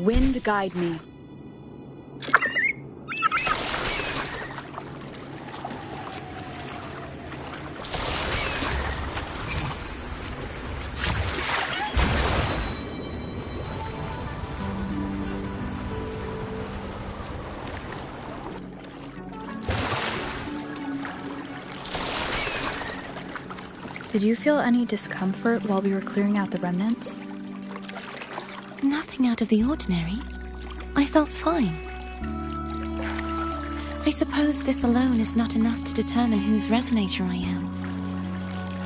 Wind guide me. Did you feel any discomfort while we were clearing out the remnants? Nothing out of the ordinary. I felt fine. I suppose this alone is not enough to determine whose resonator I am.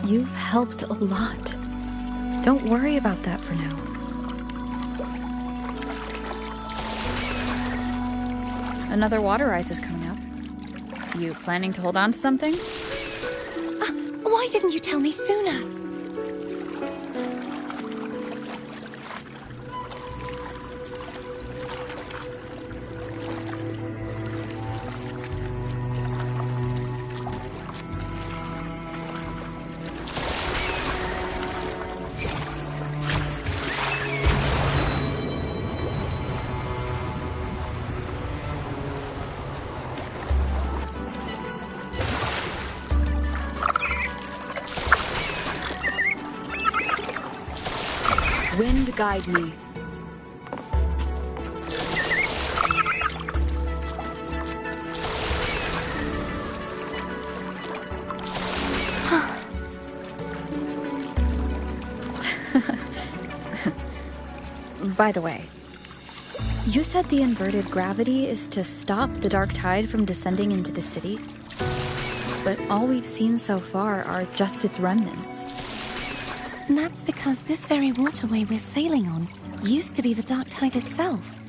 You've helped a lot. Don't worry about that for now. Another water rise is coming up. You planning to hold on to something? Why didn't you tell me sooner? Wind guide me. By the way, you said the inverted gravity is to stop the dark tide from descending into the city, but all we've seen so far are just its remnants. And that's because this very waterway we're sailing on used to be the dark tide itself.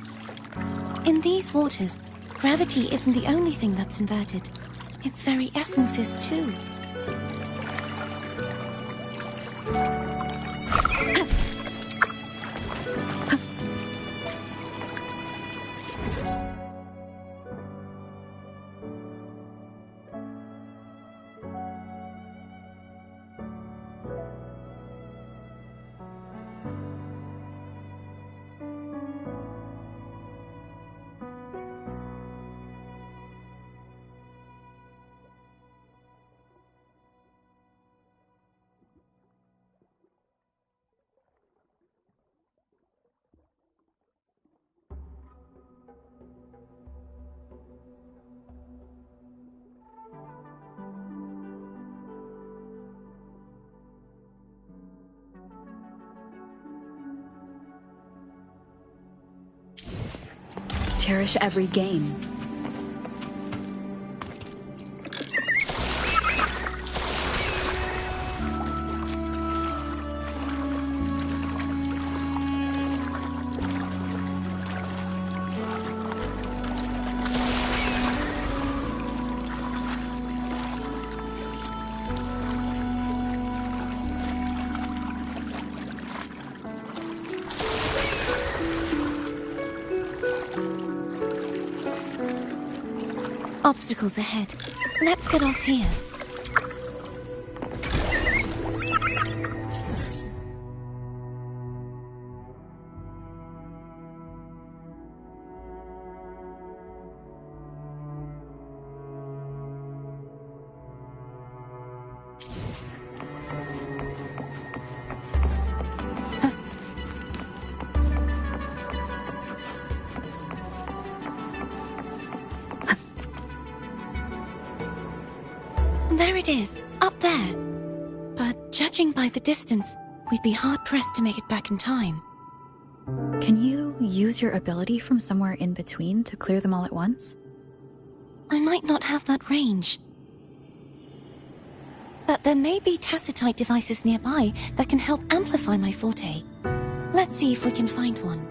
In these waters, gravity isn't the only thing that's inverted. Its very essence is too. Cherish every gain. Obstacles ahead. Let's get off here. There it is, up there. But judging by the distance, we'd be hard-pressed to make it back in time. Can you use your ability from somewhere in between to clear them all at once? I might not have that range. But there may be tacitite devices nearby that can help amplify my forte. Let's see if we can find one.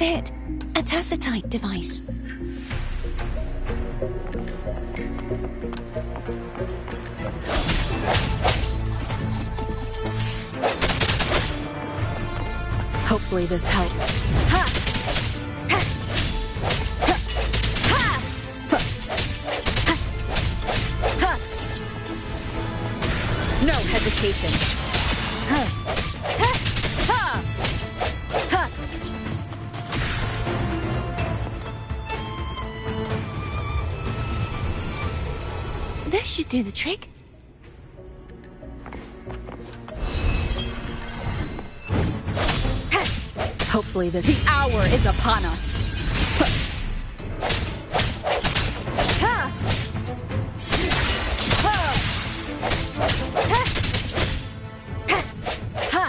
it. A tacitite device. Hopefully this helps. Ha! Ha! Ha! Ha! Ha! No hesitation. Ha! Ha! Ha! Ha! This should do the trick. Hopefully the hour is upon us. Ha! Ha! Ha! Ha! Ha!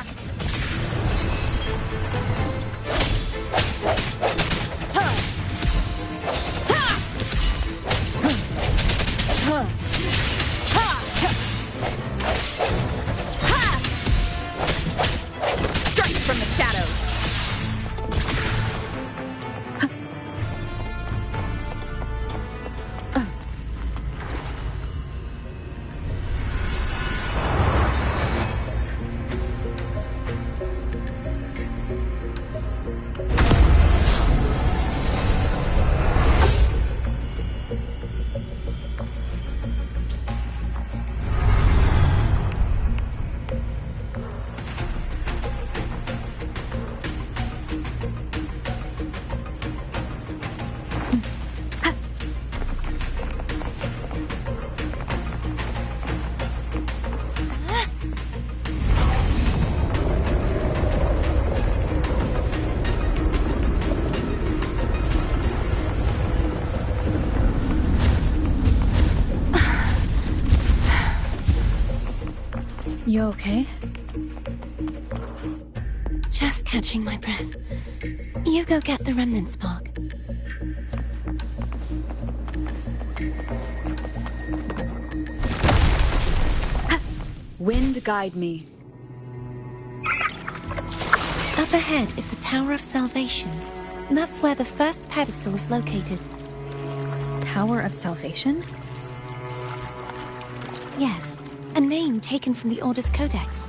Ha! Ha! Ha! Strike from the shadows. You okay? Just catching my breath. You go get the remnant spark. Wind guide me. Up ahead is the Tower of Salvation. That's where the first pedestal is located. Tower of Salvation? Yes, a name taken from the Order's Codex.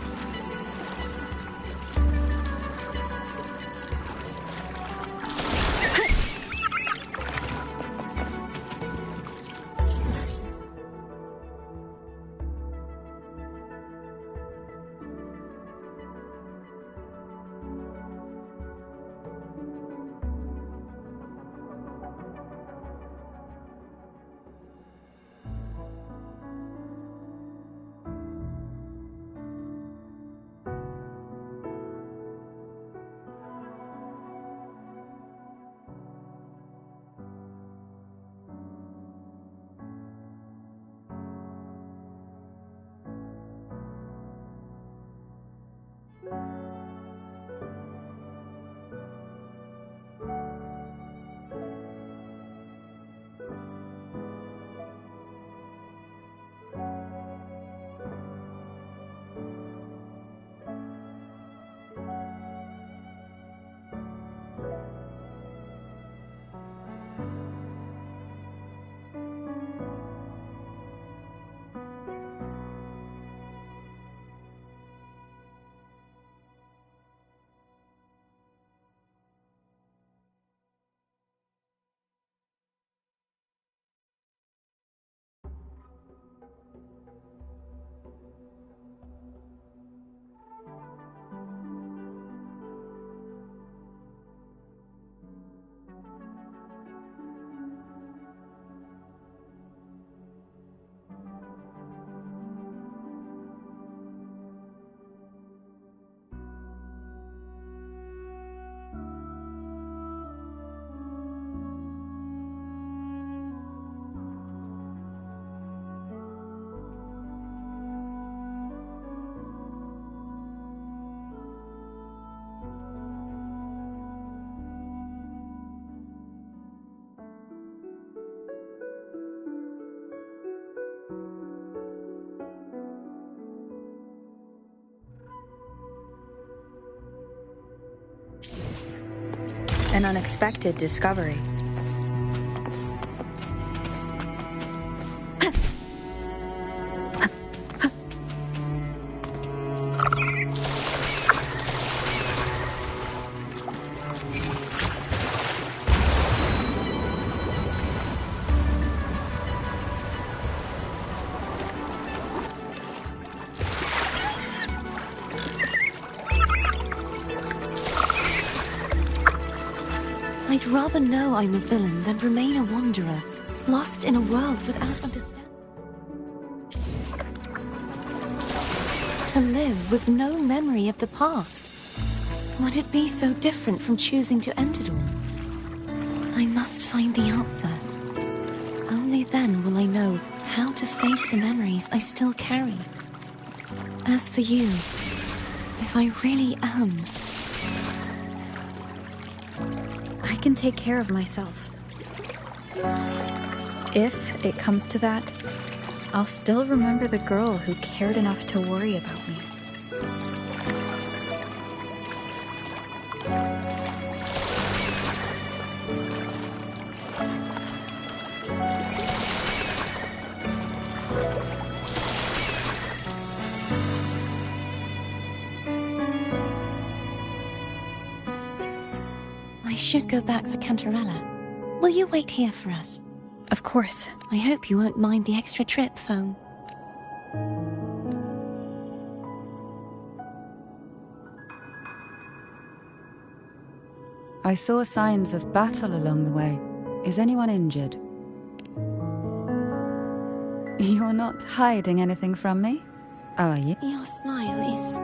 An unexpected discovery. I'd rather know I'm a villain than remain a wanderer, lost in a world without understanding. To live with no memory of the past. Would it be so different from choosing to end it all? I must find the answer. Only then will I know how to face the memories I still carry. As for you, if I really am... I can take care of myself. If it comes to that, I'll still remember the girl who cared enough to worry about me. I should go back for Cantarella. Will you wait here for us? Of course. I hope you won't mind the extra trip, Foam. I saw signs of battle along the way. Is anyone injured? You're not hiding anything from me, are you? Your smile is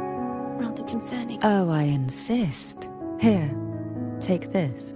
rather concerning. Oh, I insist. Here, take this.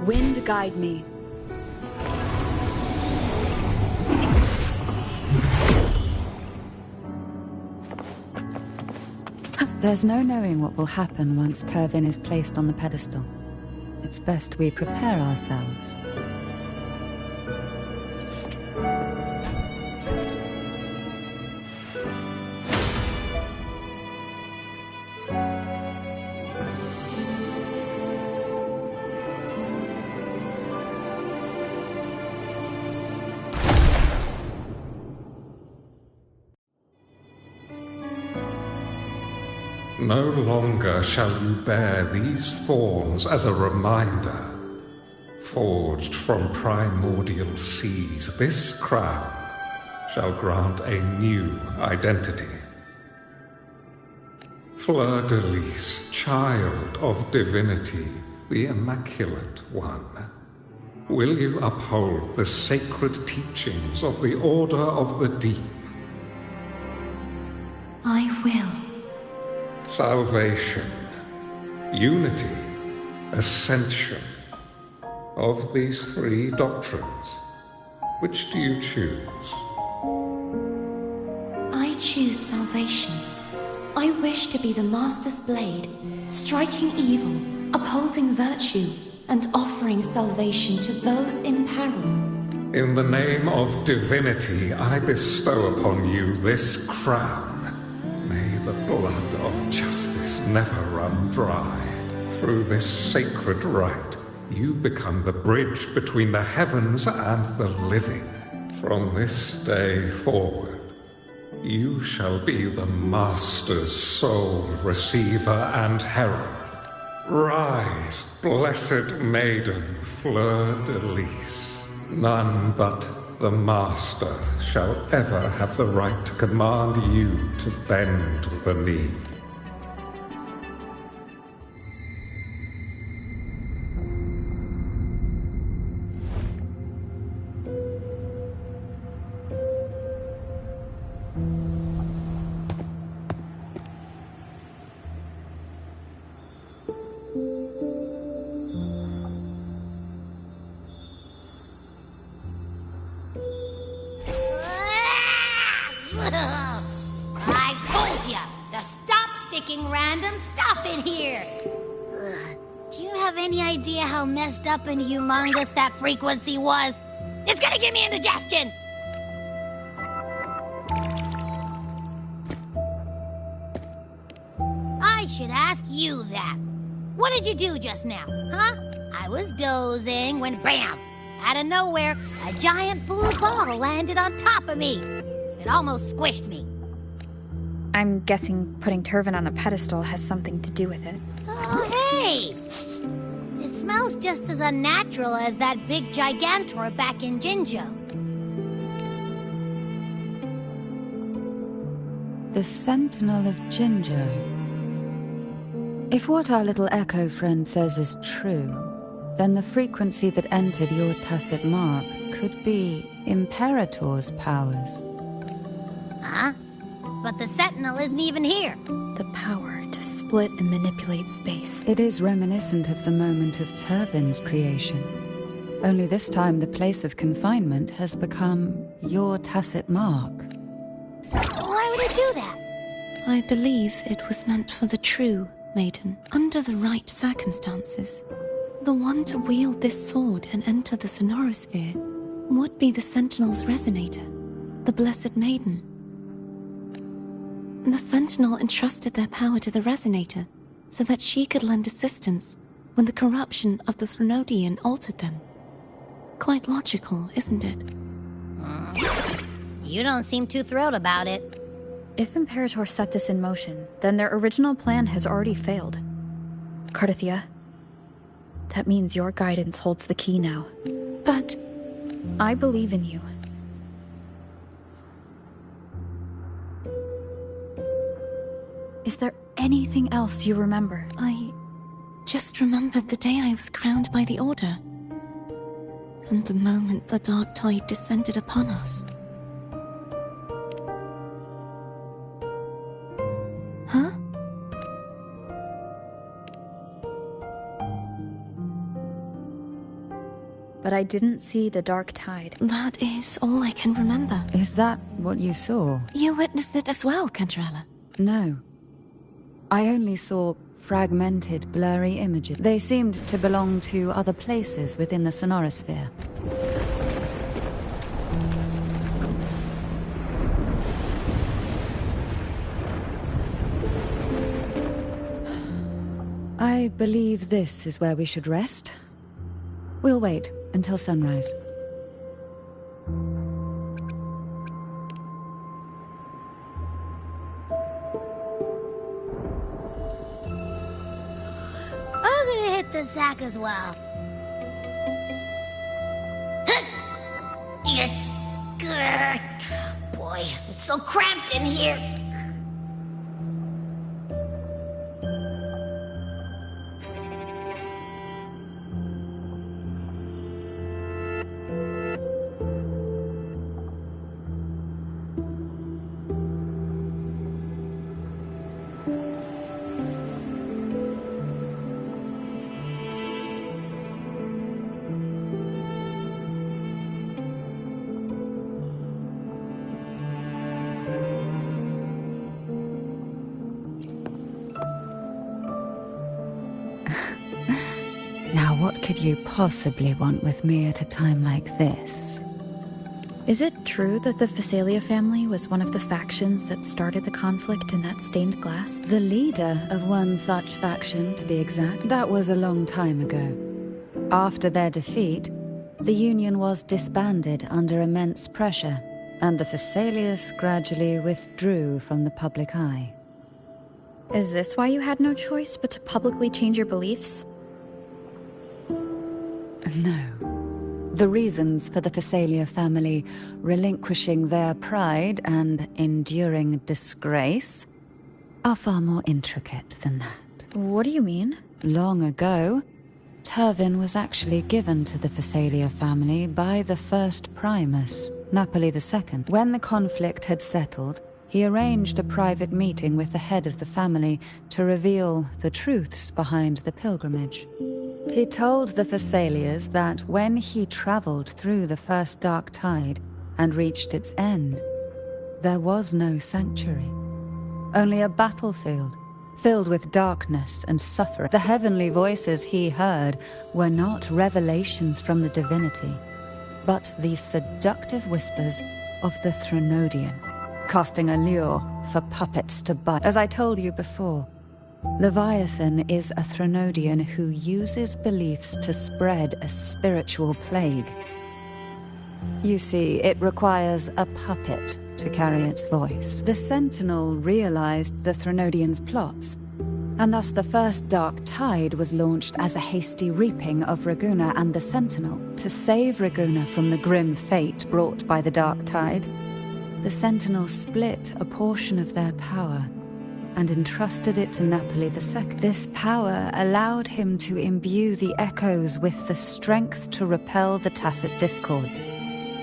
Wind guide me. There's no knowing what will happen once Turvin is placed on the pedestal. It's best we prepare ourselves. No longer shall you bear these thorns as a reminder. Forged from primordial seas, this crown shall grant a new identity. Fleur-de-Lis, child of divinity, the Immaculate One, will you uphold the sacred teachings of the Order of the Deep? I will. Salvation, unity, ascension. Of these three doctrines, which do you choose? I choose salvation. I wish to be the Master's blade, striking evil, upholding virtue, and offering salvation to those in peril. In the name of divinity, I bestow upon you this crown. May the blood of justice never run dry. Through this sacred rite, you become the bridge between the heavens and the living. From this day forward, you shall be the Master's sole receiver and herald. Rise, blessed maiden, fleur-de-lis. None but the Master shall ever have the right to command you to bend the knee. I told you to stop sticking random stuff in here. Do you have any idea how messed up and humongous that frequency was? It's gonna give me indigestion. I should ask you that. What did you do just now, huh? I was dozing when bam! Out of nowhere, a giant blue ball landed on top of me. It almost squished me. I'm guessing putting Turvin on the pedestal has something to do with it. Oh, hey! It smells just as unnatural as that big gigantor back in Jinjo. The Sentinel of Jinjo. If what our little echo friend says is true, then the frequency that entered your tacit mark could be Imperator's powers. Huh? But the Sentinel isn't even here. The power to split and manipulate space. It is reminiscent of the moment of Turvin's creation. Only this time the place of confinement has become your tacit mark. Why would it do that? I believe it was meant for the true maiden, under the right circumstances. The one to wield this sword and enter the sonorosphere would be the Sentinel's resonator, the Blessed Maiden. The Sentinel entrusted their power to the resonator so that she could lend assistance when the corruption of the Threnodian altered them. Quite logical, isn't it? You don't seem too thrilled about it. If Imperator set this in motion, then their original plan has already failed. Cardathia, that means your guidance holds the key now. But I believe in you. Is there anything else you remember? I just remembered the day I was crowned by the Order. And the moment the dark tide descended upon us. Huh? But I didn't see the dark tide. That is all I can remember. Is that what you saw? You witnessed it as well, Cantrella. No. I only saw fragmented, blurry images. They seemed to belong to other places within the sonorosphere. I believe this is where we should rest. We'll wait until sunrise. I'm gonna hit the sack as well. Boy, it's so cramped in here. Now what could you possibly want with me at a time like this? Is it true that the Phasalia family was one of the factions that started the conflict in that stained glass? The leader of one such faction, to be exact. That was a long time ago. After their defeat, the Union was disbanded under immense pressure, and the Phasalias gradually withdrew from the public eye. Is this why you had no choice but to publicly change your beliefs? No. The reasons for the Phasalia family relinquishing their pride and enduring disgrace are far more intricate than that. What do you mean? Long ago, Turvin was actually given to the Phasalia family by the first Primus, Napoli II. When the conflict had settled, he arranged a private meeting with the head of the family to reveal the truths behind the pilgrimage. He told the Phasalias that when he traveled through the first dark tide and reached its end, there was no sanctuary, only a battlefield filled with darkness and suffering. The heavenly voices he heard were not revelations from the divinity, but the seductive whispers of the Threnodian, casting a lure for puppets to bite. As I told you before, Leviathan is a Threnodian who uses beliefs to spread a spiritual plague. You see, it requires a puppet to carry its voice. The Sentinel realized the Threnodian's plots, and thus the first Dark Tide was launched as a hasty reaping of Raguna and the Sentinel. To save Raguna from the grim fate brought by the Dark Tide, the Sentinel split a portion of their power and entrusted it to Napoli II. This power allowed him to imbue the echoes with the strength to repel the tacit discords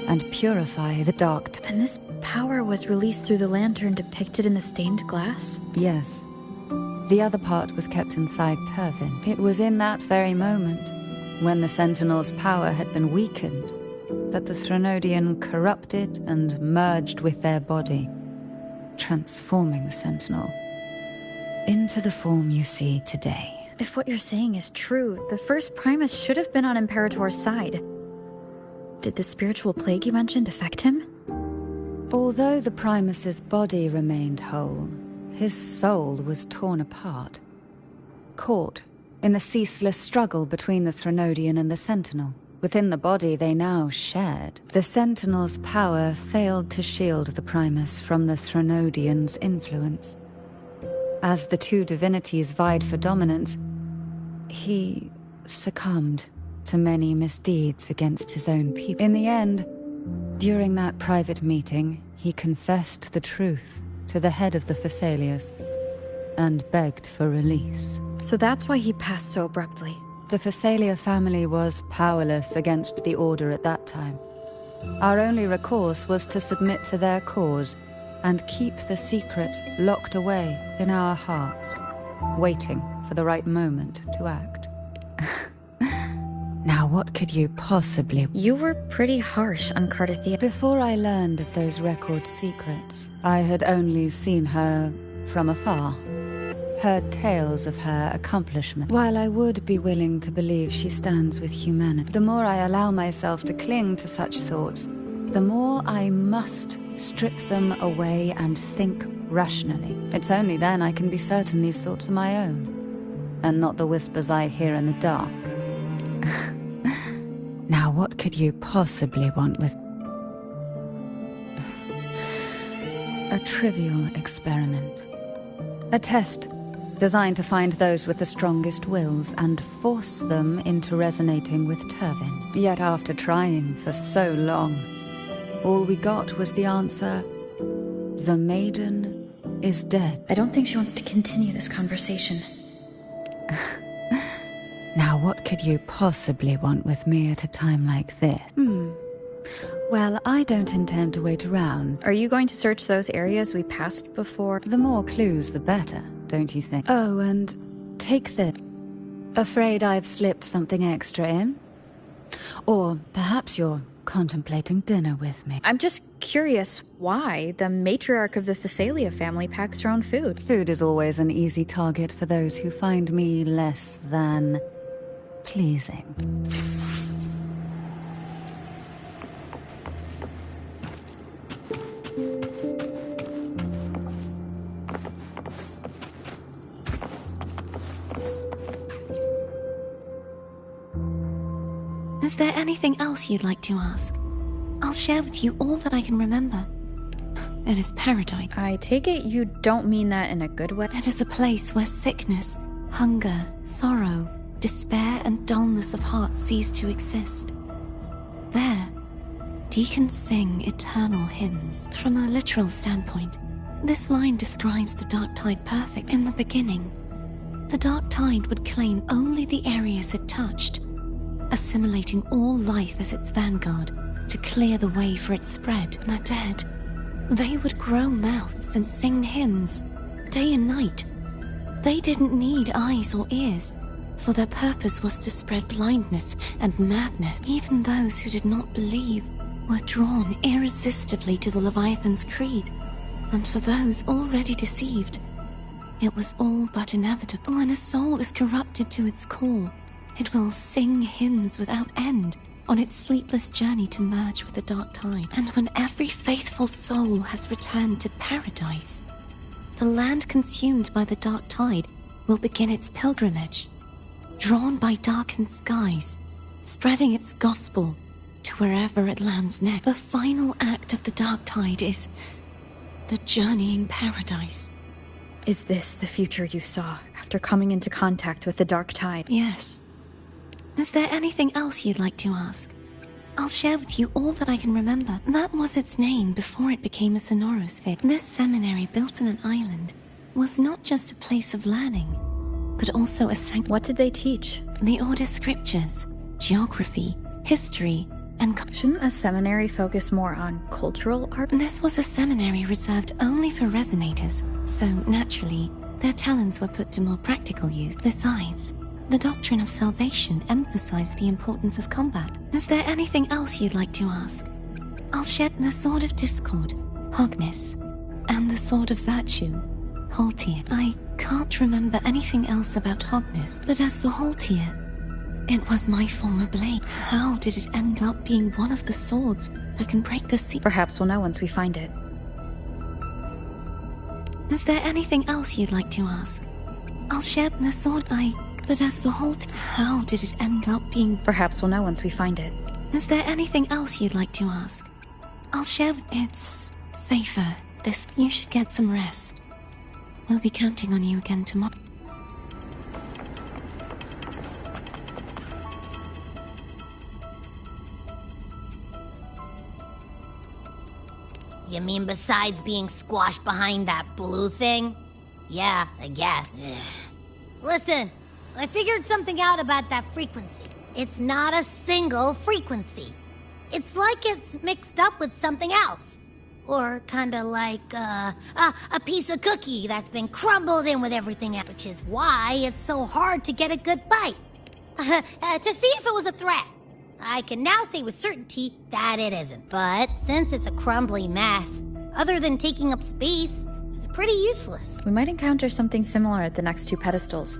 and purify the dark. And this power was released through the lantern depicted in the stained glass? Yes. The other part was kept inside Turvin. It was in that very moment, when the Sentinel's power had been weakened, that the Threnodian corrupted and merged with their body, transforming the Sentinel into the form you see today. If what you're saying is true, the first Primus should have been on Imperator's side. Did the spiritual plague you mentioned affect him? Although the Primus's body remained whole, his soul was torn apart, caught in the ceaseless struggle between the Threnodian and the Sentinel. Within the body they now shared, the Sentinel's power failed to shield the Primus from the Threnodian's influence. As the two divinities vied for dominance, he succumbed to many misdeeds against his own people. In the end, during that private meeting, he confessed the truth to the head of the Phasalias and begged for release. So that's why he passed so abruptly. The Phasalia family was powerless against the Order at that time. Our only recourse was to submit to their cause and keep the secret locked away in our hearts, waiting for the right moment to act. Now what could you possibly... You were pretty harsh on Cardathia. Before I learned of those record secrets, I had only seen her from afar, heard tales of her accomplishment. While I would be willing to believe she stands with humanity, the more I allow myself to cling to such thoughts, the more I must strip them away and think rationally. It's only then I can be certain these thoughts are my own, and not the whispers I hear in the dark. Now what could you possibly want with... A trivial experiment. A test designed to find those with the strongest wills and force them into resonating with Turvin. Yet after trying for so long, all we got was the answer, the maiden is dead. I don't think she wants to continue this conversation. Now what could you possibly want with me at a time like this? Well, I don't intend to wait around. Are you going to search those areas we passed before? The more clues, the better, don't you think? Oh, and take this. Afraid I've slipped something extra in? Or perhaps you're contemplating dinner with me. I'm just curious why the matriarch of the Phasalia family packs her own food. Food is always an easy target for those who find me less than pleasing. Is there anything else you'd like to ask? I'll share with you all that I can remember. It is paradise. I take it you don't mean that in a good way? It is a place where sickness, hunger, sorrow, despair, and dullness of heart cease to exist. There, deacons sing eternal hymns. From a literal standpoint, this line describes the dark tide perfect. In the beginning, the dark tide would claim only the areas it touched, assimilating all life as its vanguard to clear the way for its spread. The dead, they would grow mouths and sing hymns, day and night. They didn't need eyes or ears, for their purpose was to spread blindness and madness. Even those who did not believe were drawn irresistibly to the Leviathan's creed, and for those already deceived, it was all but inevitable. When a soul is corrupted to its core, it will sing hymns without end on its sleepless journey to merge with the dark tide. And when every faithful soul has returned to paradise, the land consumed by the dark tide will begin its pilgrimage, drawn by darkened skies, spreading its gospel to wherever it lands next. The final act of the dark tide is the journeying paradise. Is this the future you saw after coming into contact with the dark tide? Yes. Is there anything else you'd like to ask? I'll share with you all that I can remember. That was its name before it became a sonorosphere. This seminary, built on an island, was not just a place of learning, but also a sanctuary. What did they teach? The Order scriptures, geography, history, and... Shouldn't a seminary focus more on cultural art? This was a seminary reserved only for resonators, so naturally, their talents were put to more practical use. Besides, the doctrine of salvation emphasized the importance of combat. Is there anything else you'd like to ask? I'll share the Sword of Discord, Hognis, and the Sword of Virtue, Haltier. I can't remember anything else about Hognis, but as for Haltier, it was my former blade. How did it end up being one of the swords that can break the sea? Perhaps we'll know once we find it. Is there anything else you'd like to ask? I'll share the sword but as for how did it end up being... Perhaps we'll know once we find it. Is there anything else you'd like to ask? I'll share... It's safer. You should get some rest. We'll be counting on you again tomorrow. You mean besides being squashed behind that blue thing? Yeah, I guess. Listen, I figured something out about that frequency. It's not a single frequency. It's like it's mixed up with something else. Or kinda like, a piece of cookie that's been crumbled in with everything else, which is why it's so hard to get a good bite. To see if it was a threat. I can now say with certainty that it isn't. But since it's a crumbly mess, other than taking up space, it's pretty useless. We might encounter something similar at the next two pedestals.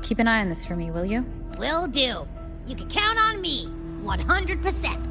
Keep an eye on this for me, will you? Will do. You can count on me, 100%.